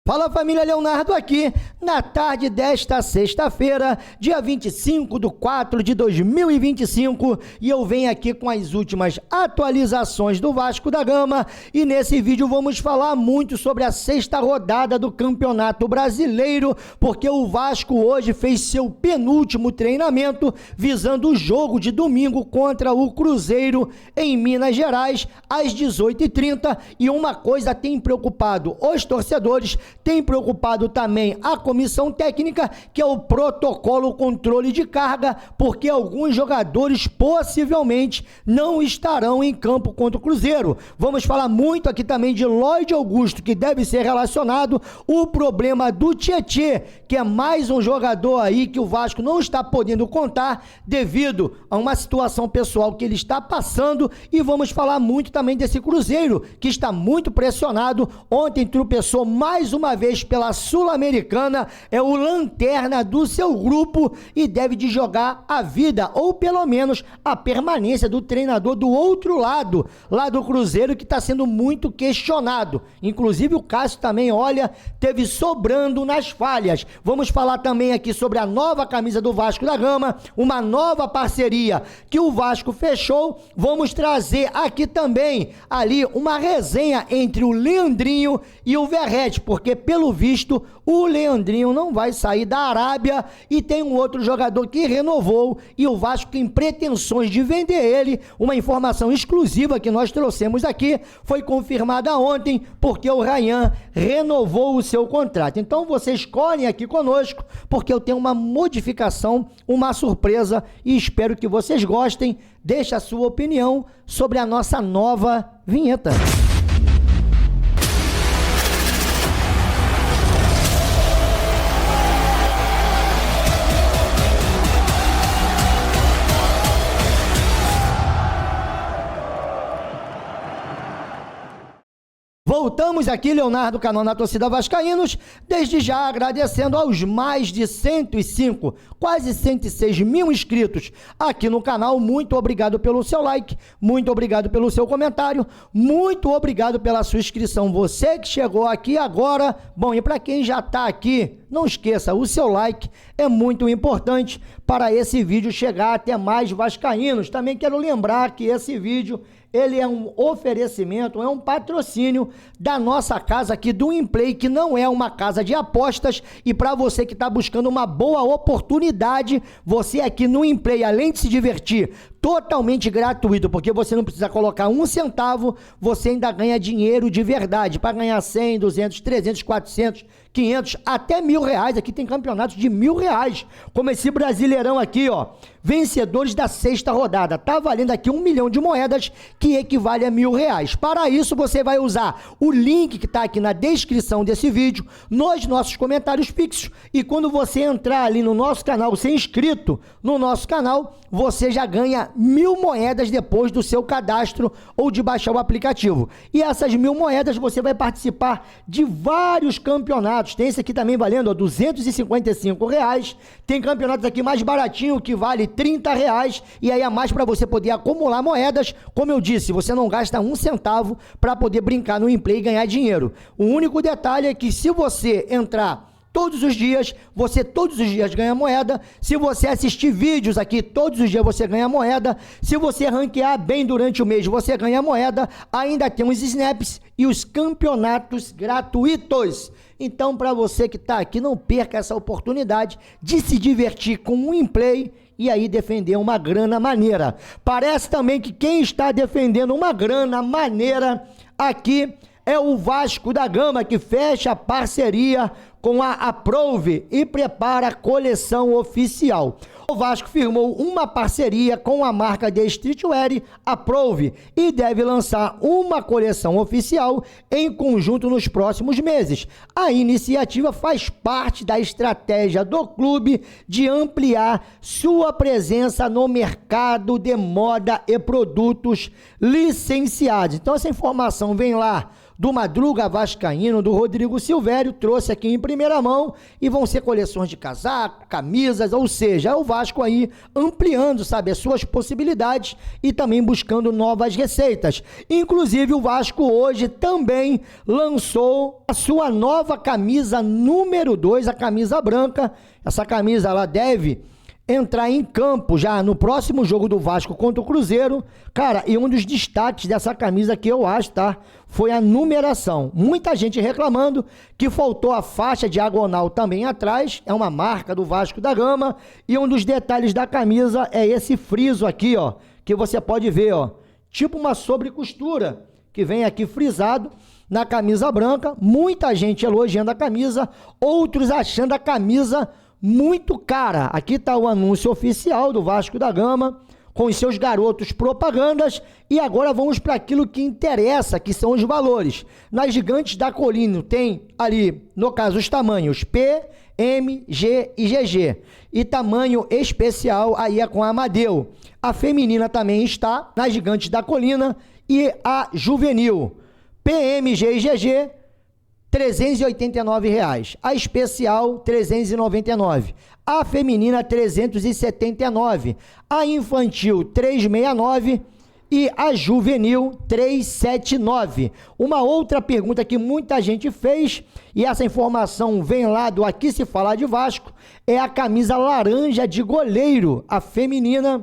Fala família, Leonardo aqui, na tarde desta sexta-feira, dia 25/4/2025, e eu venho aqui com as últimas atualizações do Vasco da Gama, e nesse vídeo vamos falar muito sobre a sexta rodada do Campeonato Brasileiro, porque o Vasco hoje fez seu penúltimo treinamento, visando o jogo de domingo contra o Cruzeiro em Minas Gerais, às 18h30, e uma coisa tem preocupado os torcedores, tem preocupado também a comissão técnica, que é o protocolo controle de carga, porque alguns jogadores possivelmente não estarão em campo contra o Cruzeiro. Vamos falar muito aqui também de Lloyd Augusto, que deve ser relacionado, o problema do Tietê, que é mais um jogador aí que o Vasco não está podendo contar devido a uma situação pessoal que ele está passando, e vamos falar muito também desse Cruzeiro, que está muito pressionado. Ontem tropeçou mais uma vez pela Sul-Americana, é o lanterna do seu grupo e deve de jogar a vida, ou pelo menos a permanência do treinador do outro lado, lá do Cruzeiro, que está sendo muito questionado. Inclusive o Cássio também, olha, teve sobrando nas falhas. Vamos falar também aqui sobre a nova camisa do Vasco da Gama, uma nova parceria que o Vasco fechou. Vamos trazer aqui também ali uma resenha entre o Leandrinho e o Verratti, porque pelo visto o Leandrinho não vai sair da Arábia, e tem um outro jogador que renovou e o Vasco tem pretensões de vender ele. Uma informação exclusiva que nós trouxemos aqui, foi confirmada ontem, porque o Ryan renovou o seu contrato. Então vocês escolhem aqui conosco, porque eu tenho uma modificação, uma surpresa, e espero que vocês gostem. Deixa a sua opinião sobre a nossa nova vinheta. Voltamos aqui, Leonardo, canal na torcida vascaínos, desde já agradecendo aos mais de 105, quase 106 mil inscritos aqui no canal. Muito obrigado pelo seu like, muito obrigado pelo seu comentário, muito obrigado pela sua inscrição. Você que chegou aqui agora, bom, e para quem já está aqui, não esqueça, o seu like é muito importante para esse vídeo chegar até mais vascaínos. Também quero lembrar que esse vídeo, ele é um oferecimento, é um patrocínio da nossa casa aqui do Implay, que não é uma casa de apostas. E para você que está buscando uma boa oportunidade, você aqui no Implay, além de se divertir, totalmente gratuito, porque você não precisa colocar um centavo, você ainda ganha dinheiro de verdade, para ganhar 100, 200, 300, 400, 500, até R$1.000, aqui tem campeonatos de R$1.000, como esse Brasileirão aqui, ó, vencedores da sexta rodada, tá valendo aqui 1 milhão de moedas, que equivale a R$1.000. Para isso, você vai usar o link que tá aqui na descrição desse vídeo, nos nossos comentários fixos, e quando você entrar ali no nosso canal, ser inscrito no nosso canal, você já ganha 1.000 moedas depois do seu cadastro ou de baixar o aplicativo. E essas 1.000 moedas você vai participar de vários campeonatos. Tem esse aqui também valendo R$255. Tem campeonatos aqui mais baratinho, que vale R$30, e aí a mais para você poder acumular moedas. Como eu disse, você não gasta um centavo para poder brincar no Implay e ganhar dinheiro. O único detalhe é que se você entrar todos os dias, você todos os dias ganha moeda. Se você assistir vídeos aqui, todos os dias você ganha moeda. Se você ranquear bem durante o mês, você ganha moeda. Ainda tem os snaps e os campeonatos gratuitos. Então, para você que está aqui, não perca essa oportunidade de se divertir com o Implay e aí defender uma grana maneira. Parece também que quem está defendendo uma grana maneira aqui é o Vasco da Gama, que fecha a parceria com a Aprove e prepara a coleção oficial. O Vasco firmou uma parceria com a marca de streetwear Aprove e deve lançar uma coleção oficial em conjunto nos próximos meses. A iniciativa faz parte da estratégia do clube de ampliar sua presença no mercado de moda e produtos licenciados. Então essa informação vem lá do Madruga Vascaíno, do Rodrigo Silvério, trouxe aqui em primeira mão e vão ser coleções de casaco, camisas, ou seja, é o Vasco aí ampliando, sabe, as suas possibilidades e também buscando novas receitas. Inclusive o Vasco hoje também lançou a sua nova camisa número 2, a camisa branca. Essa camisa ela deve entrar em campo já no próximo jogo do Vasco contra o Cruzeiro. Cara, e um dos destaques dessa camisa que eu acho, tá? Foi a numeração. Muita gente reclamando que faltou a faixa diagonal também atrás. É uma marca do Vasco da Gama. E um dos detalhes da camisa é esse friso aqui, ó. Que você pode ver, ó. Tipo uma sobrecostura que vem aqui frisado na camisa branca. Muita gente elogiando a camisa. Outros achando a camisa muito cara. Aqui está o anúncio oficial do Vasco da Gama, com os seus garotos propagandas, e agora vamos para aquilo que interessa, que são os valores. Nas Gigantes da Colina tem ali, no caso, os tamanhos P, M, G e GG. E tamanho especial aí é com a Amadeu. A feminina também está nas Gigantes da Colina e a juvenil. PM, G e GG, R$ 389, a especial R$ 399, a feminina R$ 379, a infantil R$ 369 e a juvenil R$ 379. Uma outra pergunta que muita gente fez, e essa informação vem lá do Aqui Se Falar de Vasco, é a camisa laranja de goleiro, a feminina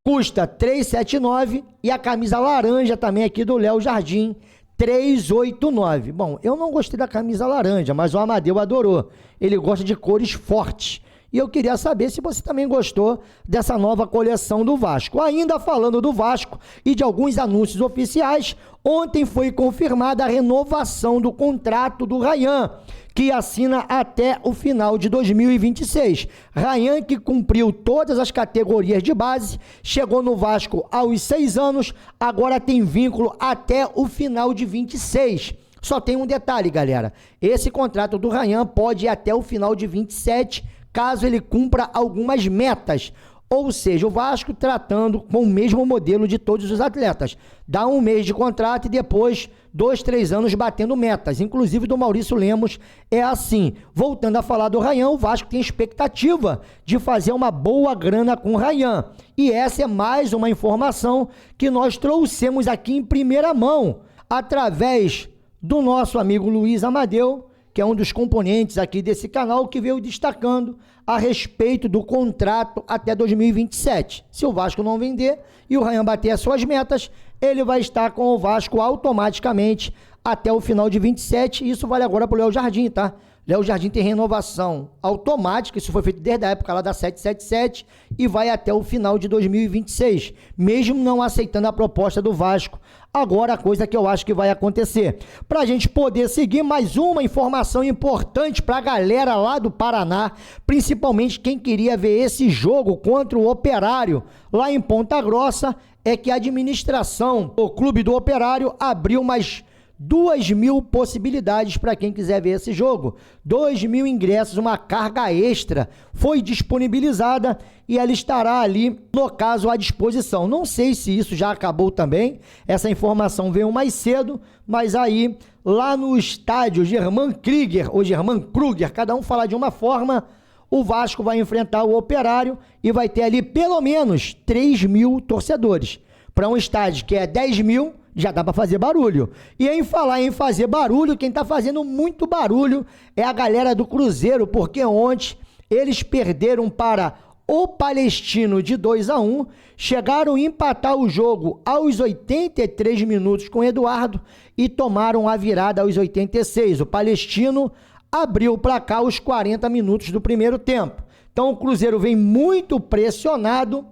custa R$ 379 e a camisa laranja também aqui do Léo Jardim 389. Bom, eu não gostei da camisa laranja, mas o Amadeu adorou. Ele gosta de cores fortes. E eu queria saber se você também gostou dessa nova coleção do Vasco. Ainda falando do Vasco e de alguns anúncios oficiais, ontem foi confirmada a renovação do contrato do Ryan, que assina até o final de 2026. Ryan, que cumpriu todas as categorias de base, chegou no Vasco aos 6 anos, agora tem vínculo até o final de 26. Só tem um detalhe, galera. Esse contrato do Ryan pode ir até o final de 27, caso ele cumpra algumas metas. Ou seja, o Vasco tratando com o mesmo modelo de todos os atletas. Dá 1 mês de contrato e depois 2, 3 anos batendo metas. Inclusive do Maurício Lemos é assim. Voltando a falar do Ryan, o Vasco tem expectativa de fazer uma boa grana com o Ryan. E essa é mais uma informação que nós trouxemos aqui em primeira mão, através do nosso amigo Luiz Amadeu, que é um dos componentes aqui desse canal, que veio destacando a respeito do contrato até 2027. Se o Vasco não vender e o Ryan bater as suas metas, ele vai estar com o Vasco automaticamente até o final de 27. Isso vale agora para o Léo Jardim, tá? Léo Jardim tem renovação automática, isso foi feito desde a época lá da 777 e vai até o final de 2026, mesmo não aceitando a proposta do Vasco. Agora a coisa que eu acho que vai acontecer. Para a gente poder seguir, mais uma informação importante para a galera lá do Paraná, principalmente quem queria ver esse jogo contra o Operário lá em Ponta Grossa, é que a administração do Clube do Operário abriu mais 2.000 possibilidades para quem quiser ver esse jogo. 2.000 ingressos, uma carga extra foi disponibilizada e ela estará ali, no caso, à disposição. Não sei se isso já acabou também, essa informação veio mais cedo, mas aí, lá no estádio Germán Krieger, ou Germán Kruger, cada um fala de uma forma, o Vasco vai enfrentar o Operário e vai ter ali pelo menos 3.000 torcedores. Para um estádio que é 10.000, já dá para fazer barulho. E em falar em fazer barulho, quem está fazendo muito barulho é a galera do Cruzeiro, porque ontem eles perderam para o Palestino de 2-1, chegaram a empatar o jogo aos 83 minutos com o Eduardo e tomaram a virada aos 86. O Palestino abriu para cá aos 40 minutos do primeiro tempo. Então o Cruzeiro vem muito pressionado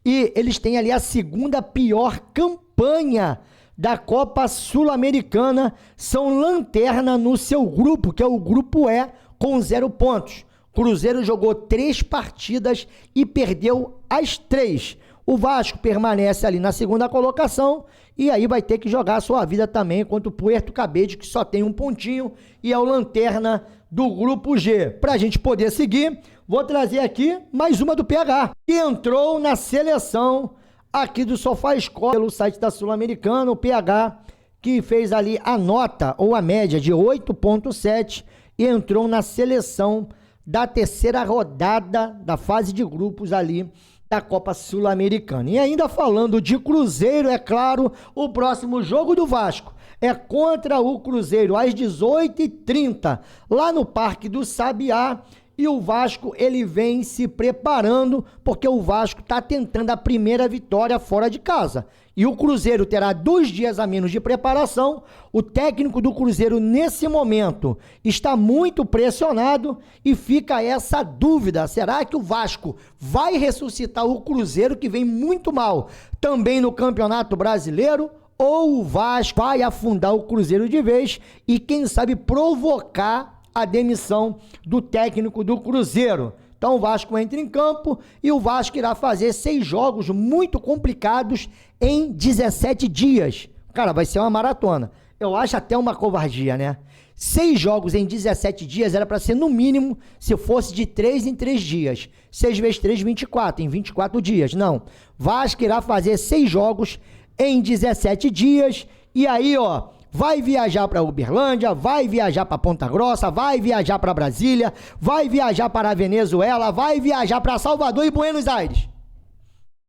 e eles têm ali a segunda pior campanha da Copa Sul-Americana, são lanterna no seu grupo, que é o grupo E, com 0 pontos. Cruzeiro jogou 3 partidas e perdeu as 3. O Vasco permanece ali na segunda colocação e aí vai ter que jogar a sua vida também contra o Puerto Cabede, que só tem 1 pontinho e é o lanterna do grupo G. Para a gente poder seguir, vou trazer aqui mais uma do PH, que entrou na seleção aqui do SofaScore, pelo site da Sul-Americana, o PH, que fez ali a nota ou a média de 8.7 e entrou na seleção da terceira rodada da fase de grupos ali da Copa Sul-Americana. E ainda falando de Cruzeiro, é claro, o próximo jogo do Vasco é contra o Cruzeiro às 18h30, lá no Parque do Sabiá. E o Vasco, ele vem se preparando, porque o Vasco está tentando a primeira vitória fora de casa. E o Cruzeiro terá 2 dias a menos de preparação. O técnico do Cruzeiro, nesse momento, está muito pressionado e fica essa dúvida. Será que o Vasco vai ressuscitar o Cruzeiro, que vem muito mal, também no Campeonato Brasileiro? Ou o Vasco vai afundar o Cruzeiro de vez e, quem sabe, provocar a demissão do técnico do Cruzeiro? Então o Vasco entra em campo e o Vasco irá fazer 6 jogos muito complicados em 17 dias. Cara, vai ser uma maratona. Eu acho até uma covardia, né? 6 jogos em 17 dias era para ser no mínimo, se fosse de 3 em 3 dias. 6 vezes 3, 24, em 24 dias. Não. Vasco irá fazer 6 jogos em 17 dias e aí, ó, vai viajar para Uberlândia, vai viajar para Ponta Grossa, vai viajar para Brasília, vai viajar para a Venezuela, vai viajar para Salvador e Buenos Aires.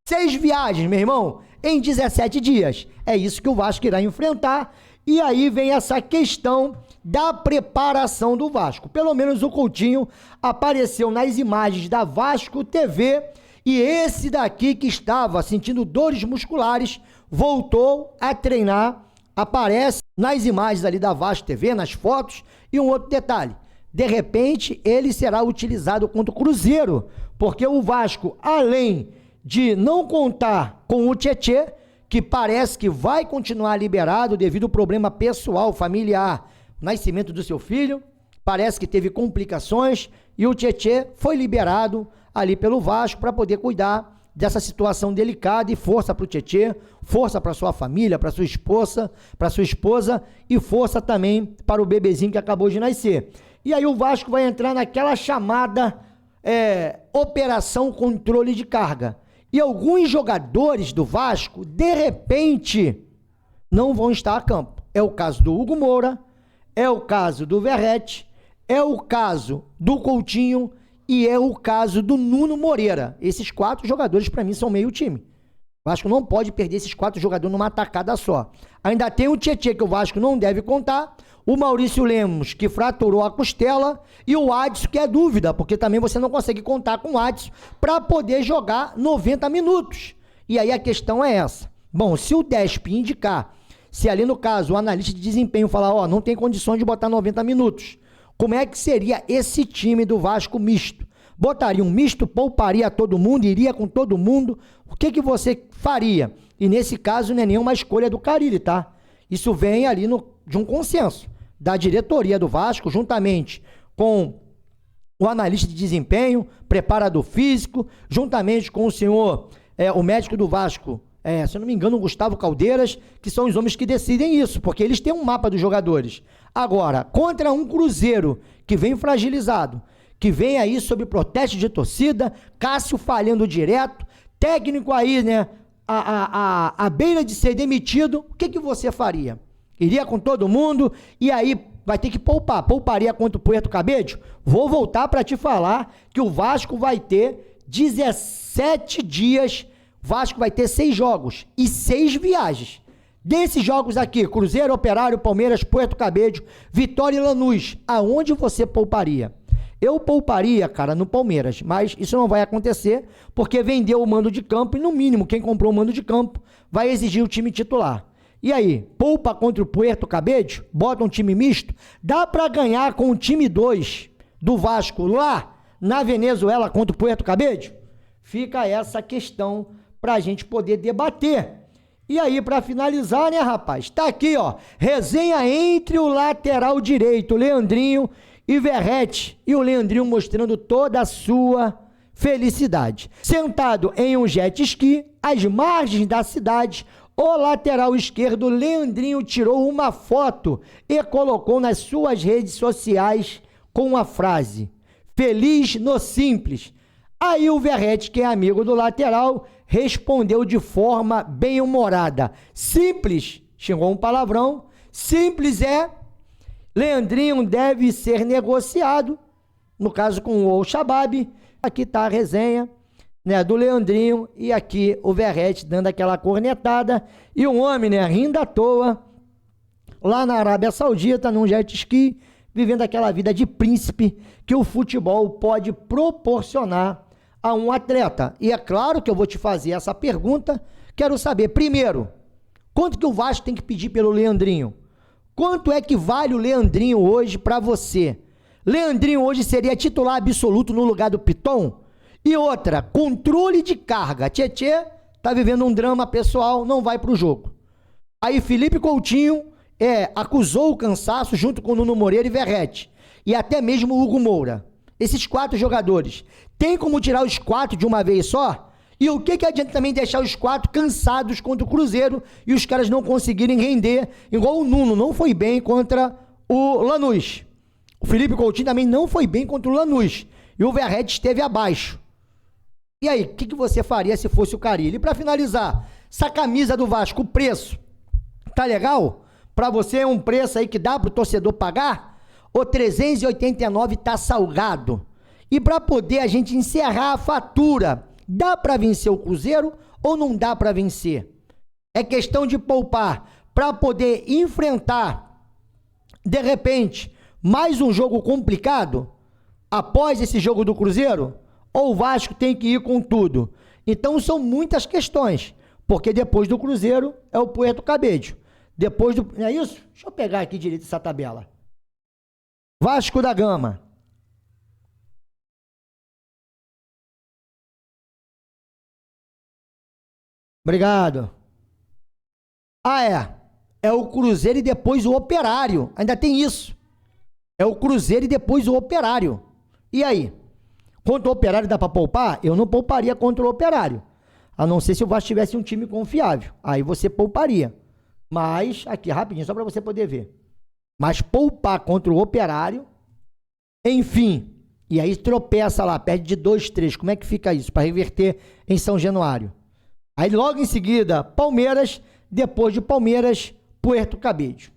6 viagens, meu irmão, em 17 dias. É isso que o Vasco irá enfrentar. E aí vem essa questão da preparação do Vasco. Pelo menos o Coutinho apareceu nas imagens da Vasco TV e esse daqui que estava sentindo dores musculares voltou a treinar. Aparece nas imagens ali da Vasco TV, nas fotos. E um outro detalhe, de repente ele será utilizado contra o Cruzeiro, porque o Vasco, além de não contar com o Tietê, que parece que vai continuar liberado devido ao problema pessoal, familiar, nascimento do seu filho, parece que teve complicações e o Tietê foi liberado ali pelo Vasco para poder cuidar dessa situação delicada, e força para o Tietê, força para sua família, para sua esposa e força também para o bebezinho que acabou de nascer. E aí o Vasco vai entrar naquela chamada operação controle de carga. E alguns jogadores do Vasco, de repente, não vão estar a campo. É o caso do Hugo Moura, é o caso do Verratti, é o caso do Coutinho e é o caso do Nuno Moreira. Esses 4 jogadores, para mim, são meio time. O Vasco não pode perder esses 4 jogadores numa tacada só. Ainda tem o Tietê, que o Vasco não deve contar, o Maurício Lemos, que fraturou a costela, e o Adson, que é dúvida, porque também você não consegue contar com o Adson para poder jogar 90 minutos. E aí a questão é essa. Bom, se o DESP indicar, se ali no caso o analista de desempenho falar, ó, não tem condições de botar 90 minutos, como é que seria esse time do Vasco misto? Botaria um misto, pouparia todo mundo, iria com todo mundo? O que você faria? E nesse caso não é nenhuma escolha do Carille, tá? Isso vem ali de um consenso da diretoria do Vasco, juntamente com o analista de desempenho, preparador físico, juntamente com o senhor, o médico do Vasco, se eu não me engano, o Gustavo Caldeiras, que são os homens que decidem isso, porque eles têm um mapa dos jogadores. Agora, contra um Cruzeiro que vem fragilizado, que vem aí sob protesto de torcida, Cássio falhando direto, técnico aí, né, à beira de ser demitido, o que você faria? Iria com todo mundo e aí vai ter que poupar. Pouparia contra o Puerto Cabedelo? Vou voltar para te falar que o Vasco vai ter 17 dias, Vasco vai ter 6 jogos e 6 viagens. Desses jogos aqui, Cruzeiro, Operário, Palmeiras, Puerto Cabedelo, Vitória e Lanús, aonde você pouparia? Eu pouparia, cara, no Palmeiras, mas isso não vai acontecer porque vendeu o mando de campo e, no mínimo, quem comprou o mando de campo vai exigir o time titular. E aí, poupa contra o Puerto Cabedelo, bota um time misto, dá para ganhar com o time 2 do Vasco lá na Venezuela contra o Puerto Cabedelo? Fica essa questão pra gente poder debater. E aí, para finalizar, né, rapaz, tá aqui, ó, resenha entre o lateral direito, Leandrinho e Verratti, e o Leandrinho mostrando toda a sua felicidade. Sentado em um jet ski, às margens da cidade, o lateral esquerdo, Leandrinho, tirou uma foto e colocou nas suas redes sociais com a frase, feliz no simples. Aí o Verratti, que é amigo do lateral, respondeu de forma bem-humorada. Simples, xingou um palavrão, simples é Leandrinho deve ser negociado, no caso com o Al-Shabaab. Aqui está a resenha, né, do Leandrinho, e aqui o Verratti dando aquela cornetada, e um homem, né, rindo à toa, lá na Arábia Saudita, num jet ski, vivendo aquela vida de príncipe que o futebol pode proporcionar a um atleta. E é claro que eu vou te fazer essa pergunta, quero saber, primeiro, quanto que o Vasco tem que pedir pelo Leandrinho? Quanto é que vale o Leandrinho hoje para você? Leandrinho hoje seria titular absoluto no lugar do Piton? E outra, controle de carga. Tietê tá vivendo um drama pessoal, não vai pro jogo. Aí Felipe Coutinho acusou o cansaço junto com Nuno Moreira e Verratti. E até mesmo o Hugo Moura. Esses 4 jogadores. Tem como tirar os 4 de uma vez só? E o que adianta também deixar os 4 cansados contra o Cruzeiro e os caras não conseguirem render, igual o Nuno não foi bem contra o Lanús. O Felipe Coutinho também não foi bem contra o Lanús. E o Verratti esteve abaixo. E aí, o que você faria se fosse o Carille? E para finalizar, essa camisa do Vasco, o preço, tá legal? Para você é um preço aí que dá pro torcedor pagar? O 389 tá salgado. E para poder a gente encerrar a fatura, dá para vencer o Cruzeiro ou não dá para vencer? É questão de poupar para poder enfrentar, de repente, mais um jogo complicado após esse jogo do Cruzeiro? Ou o Vasco tem que ir com tudo? Então são muitas questões, porque depois do Cruzeiro é o Puerto Caboclo. Depois do... Não é isso? Deixa eu pegar aqui direito essa tabela. Vasco da Gama. Obrigado. É o Cruzeiro e depois o Operário. Ainda tem isso. É o Cruzeiro e depois o Operário. E aí? Contra o Operário dá para poupar? Eu não pouparia contra o Operário. A não ser se o Vasco tivesse um time confiável. Aí você pouparia. Mas, aqui rapidinho, só para você poder ver. Mas poupar contra o Operário, enfim. E aí tropeça lá, perde de 2-3. Como é que fica isso? Para reverter em São Januário. Aí logo em seguida, Palmeiras, depois de Palmeiras, Puerto Caboclo.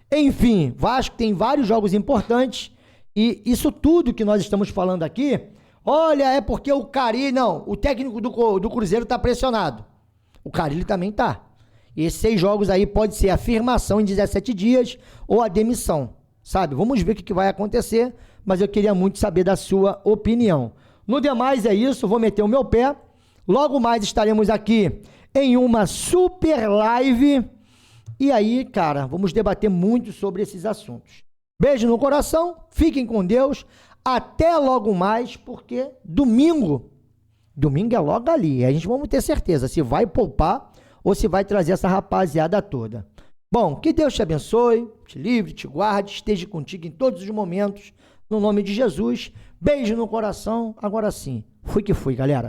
Enfim, Vasco tem vários jogos importantes e isso tudo que nós estamos falando aqui, olha, é porque o Carille, não, o técnico do Cruzeiro está pressionado. O Carille também tá. E esses 6 jogos aí pode ser a afirmação em 17 dias ou a demissão, sabe? Vamos ver o que vai acontecer, mas eu queria muito saber da sua opinião. No demais é isso, vou meter o meu pé. Logo mais estaremos aqui em uma super live. E aí, cara, vamos debater muito sobre esses assuntos. Beijo no coração, fiquem com Deus. Até logo mais, porque domingo é logo ali. A gente vamos ter certeza se vai poupar ou se vai trazer essa rapaziada toda. Bom, que Deus te abençoe, te livre, te guarde, esteja contigo em todos os momentos. No nome de Jesus, beijo no coração. Agora sim, fui que fui, galera.